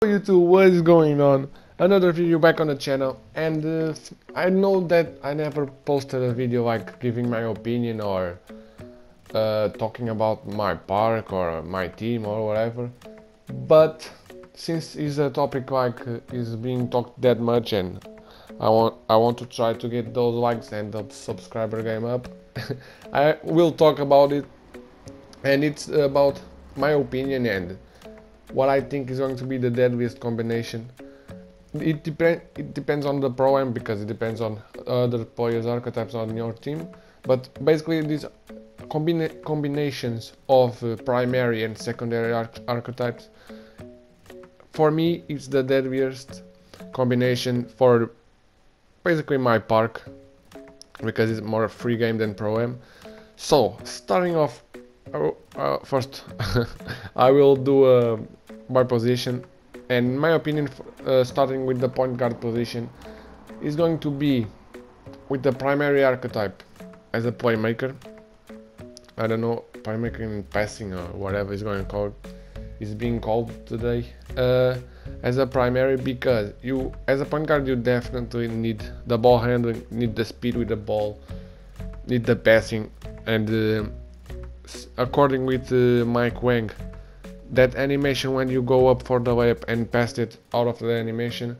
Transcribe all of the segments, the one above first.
YouTube, what is going on? Another video back on the channel, and I know that I never posted a video like giving my opinion or talking about my park or my team or whatever, but since it's a topic like is being talked that much, and I want to try to get those likes and the subscriber game up. I will talk about it, and it's about my opinion and what I think is going to be the deadliest combination. It depends on the pro-am because it depends on other players' archetypes on your team. But basically, these combinations of primary and secondary archetypes, for me, it's the deadliest combination for basically my park because it's more free game than pro-am. So, starting off, first, I will do by position, and in my opinion, starting with the point guard position, is going to be with the primary archetype as a playmaker. I don't know, playmaker in passing or whatever is being called today. As a primary, because you, as a point guard, you definitely need the ball handling, need the speed with the ball, need the passing, and according with Mike Wang, that animation when you go up for the layup and pass it out of the animation,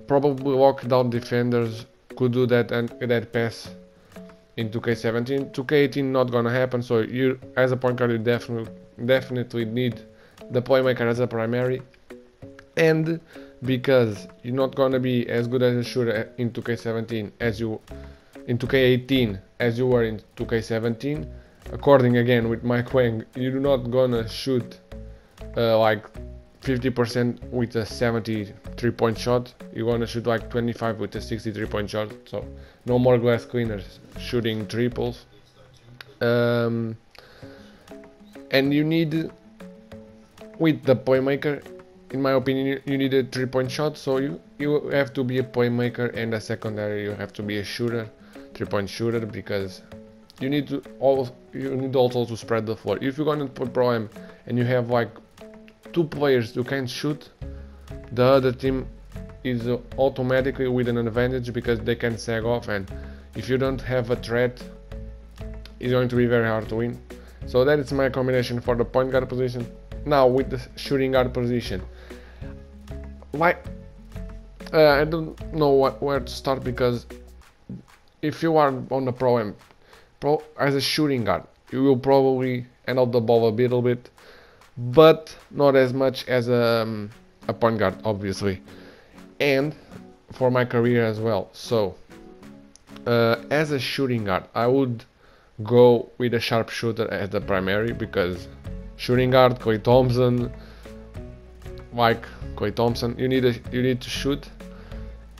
probably lockdown defenders could do that and that pass in 2K17. 2K18 not gonna happen, so you as a point guard you definitely need the playmaker as a primary, and because you're not gonna be as good as a shooter in 2K17 as you in 2K18 as you were in 2K17. According again with Mike Wang, you're not gonna shoot like 50% with a 73-point shot. You're gonna shoot like 25 with a 63-point shot. So no more glass cleaners shooting triples. And you need, with the playmaker, in my opinion, you need a 3-point shot. So you have to be a playmaker, and a secondary you have to be a shooter, 3-point shooter, because you need also to spread the floor. If you're gonna put pro-am and you have like two players who can shoot, the other team is automatically with an advantage because they can sag off, and if you don't have a threat, it's going to be very hard to win. So that is my combination for the point guard position. Now with the shooting guard position, like I don't know where to start, because if you are on the pro-am, as a shooting guard, you will probably handle the ball a little bit, but not as much as a point guard, obviously, and for my career as well. So as a shooting guard, I would go with a sharpshooter as the primary, because shooting guard Klay Thompson, you need to shoot,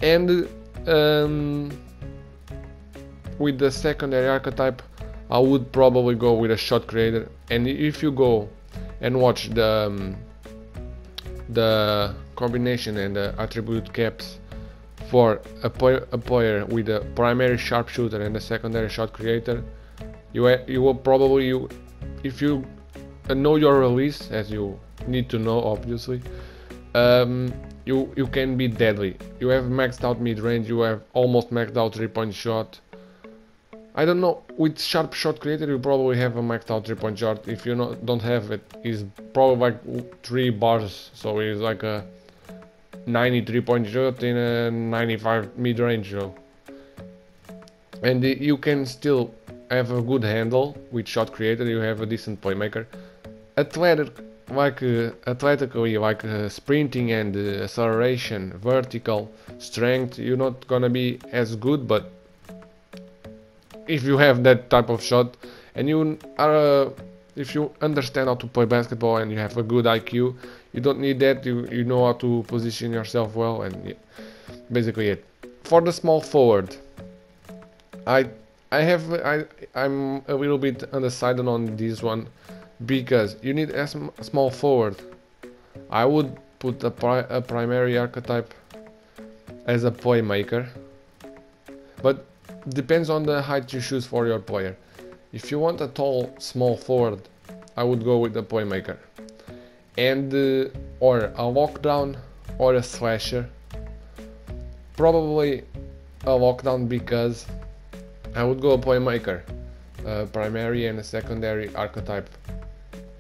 and with the secondary archetype, I would probably go with a shot creator. And if you go and watch the combination and the attribute caps for a player with a primary sharpshooter and a secondary shot creator, you will probably, if you know your release, as you need to know obviously, you can be deadly. You have maxed out mid-range, you have almost maxed out 3-point shot. I don't know, with sharp shot creator you probably have a maxed out 3-point shot. If you don't have it, it's probably like 3 bars, so it's like a 93-point shot in a 95 mid-range shot. And you can still have a good handle with shot creator, you have a decent playmaker. Athletically, like sprinting and acceleration, vertical, strength, you're not gonna be as good, but if you have that type of shot and you are if you understand how to play basketball and you have a good IQ, you don't need that. You know how to position yourself well, and yeah, basically it. For the small forward, I'm a little bit undecided on this one, because you need a small forward. I would put a primary archetype as a playmaker, but depends on the height you choose for your player. If you want a tall, small forward, I would go with the playmaker. and or a lockdown or a slasher. Probably a lockdown because I would go a playmaker, primary and a secondary archetype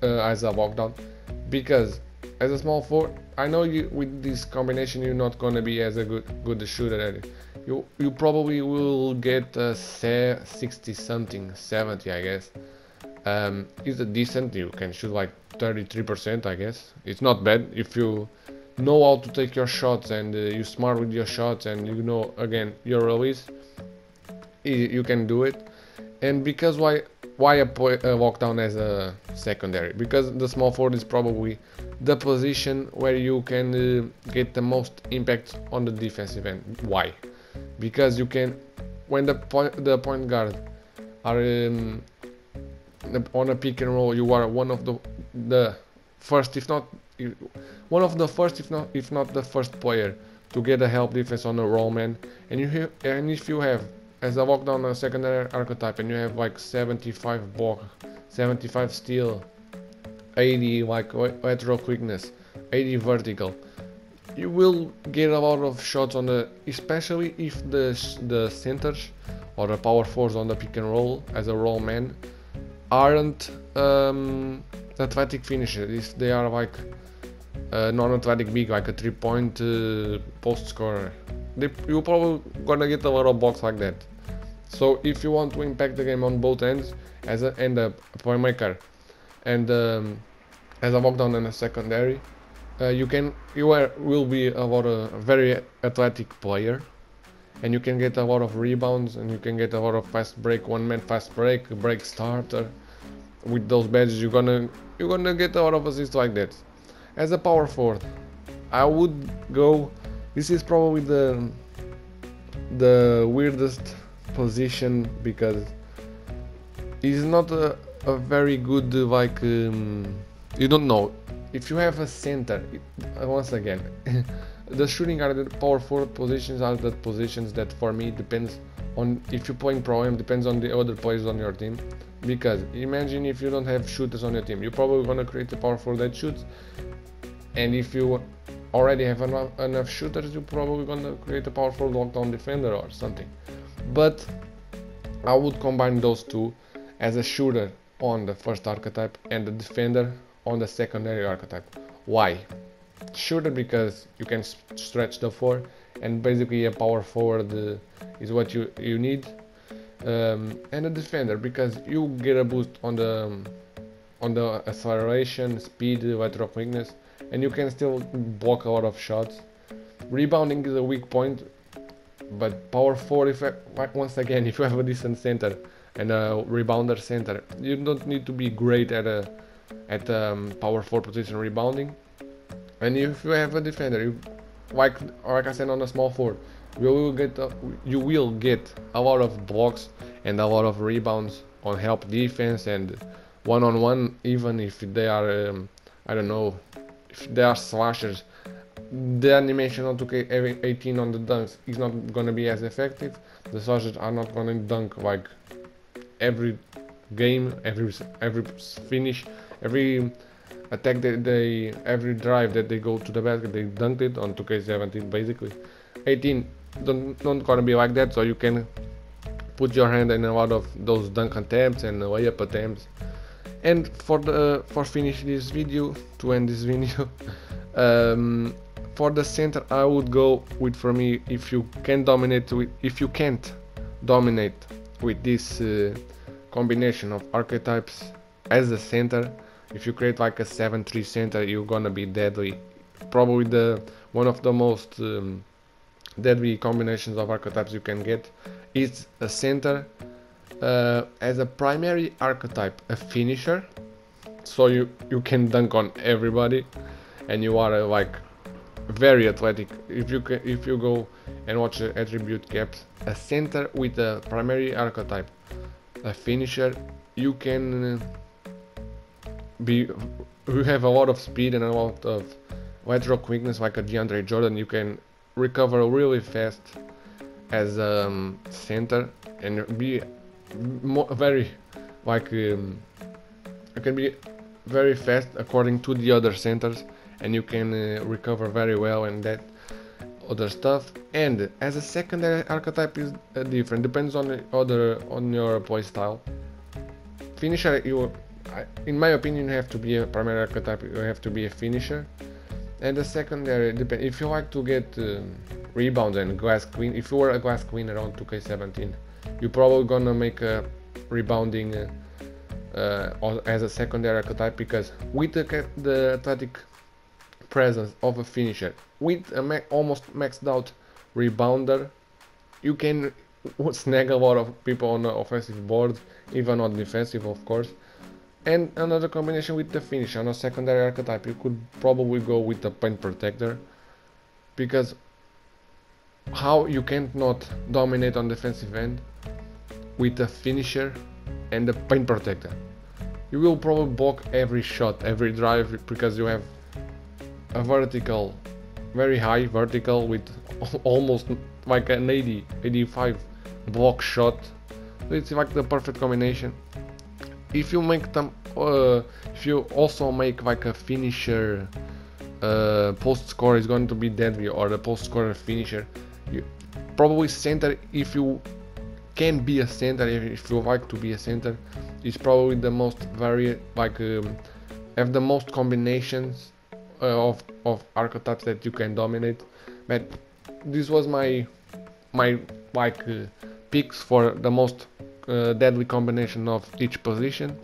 as a lockdown, because as a small forward, I know you with this combination you're not gonna be as a good shooter at it. You probably will get 60 something, 70 I guess. It's a decent. You can shoot like 33% I guess. It's not bad if you know how to take your shots and you're smart with your shots and you know again your release. You can do it. And because why a lockdown as a secondary? Because the small forward is probably the position where you can get the most impact on the defensive end. Why? Because you can, when the point guard are on a pick and roll, you are one of the first, if not one of the first, if not the first player to get a help defense on a roll man. And if you have as a lockdown a secondary archetype and you have like 75 block, 75 steal, 80 like lateral quickness, 80 vertical, you will get a lot of shots on the, especially if the centers or the power forwards on the pick and roll as a roll man aren't athletic finishers. If they are like non-athletic big, like a 3-point post scorer, you're probably gonna get a lot of blocks like that. So if you want to impact the game on both ends as a playmaker and as a lockdown and a secondary, will be a very athletic player, and you can get a lot of rebounds and you can get a lot of fast break, one man fast break starter. With those badges you're gonna get a lot of assists like that. As a power forward, I would go, this is probably the weirdest position because it's not a very good you don't know if you have a center. Once again, the shooting guard and power forward positions are the positions that for me depends on, if you're playing pro-am, depends on the other players on your team. Because imagine if you don't have shooters on your team, you're probably gonna create a power forward that shoots, and if you already have enough shooters, you're probably gonna create a power forward lockdown defender or something. But I would combine those two as a shooter on the first archetype and the defender on the secondary archetype. Why? Shooter because you can stretch the floor, and basically a power forward is what you need, and a defender because you get a boost on the acceleration, speed, lateral quickness, and you can still block a lot of shots. Rebounding is a weak point, but power forward, once again, if you have a decent center and a rebounder center, you don't need to be great at power forward position rebounding. And if you have a defender, like I said, on a small forward, you will get a lot of blocks and a lot of rebounds on help defense and one-on-one, even if they are I don't know, if they are slashers. The animation on 2K18 on the dunks is not gonna be as effective. The slashers are not gonna dunk like every game, every finish, every attack every drive that they go to the basket, they dunked it. On 2K17 basically. 18 not gonna be like that, so you can put your hand in a lot of those dunk attempts and layup attempts. And for finish this video, to end this video, for the center I would go with, for me, if you can't dominate with this combination of archetypes as a center, if you create like a 7-3 center, you're gonna be deadly. Probably one of the most deadly combinations of archetypes you can get is a center as a primary archetype, a finisher, so you can dunk on everybody and you are like very athletic. If you go and watch the attribute caps, a center with a primary archetype, a finisher, you can you have a lot of speed and a lot of lateral quickness like a DeAndre Jordan. You can recover really fast as a center and be very like you can be very fast according to the other centers, and you can recover very well and that other stuff. And as a secondary archetype is different, depends on the other on your playstyle. Finisher, in my opinion, you have to be a primary archetype. You have to be a finisher, and the secondary depend. If you like to get rebounds and glass queen, if you were a glass queen around 2K17, you're probably gonna make a rebounding as a secondary archetype, because with the athletic presence of a finisher, with a almost maxed out rebounder, you can snag a lot of people on the offensive board, even on defensive, of course. And another combination with the finish on a secondary archetype, you could probably go with the paint protector, because how you can't not dominate on defensive end with the finisher and the paint protector? You will probably block every shot, every drive, because you have a vertical, very high vertical with almost like an 85 block shot. It's like the perfect combination. If you make them, if you also make like a finisher post score is going to be deadly, or the post scorer finisher, you probably center, if you can be a center, if you like to be a center, is probably the most have the most combinations of archetypes that you can dominate. But this was my picks for the most deadly combination of each position.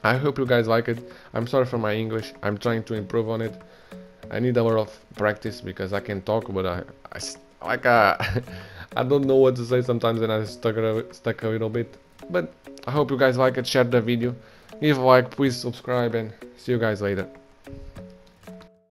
I hope you guys like it. I'm sorry for my English, I'm trying to improve on it. I need a lot of practice because I can talk, but I don't know what to say sometimes, and I stuck a little bit. But I hope you guys like it. Share the video, give a like, please subscribe, and see you guys later.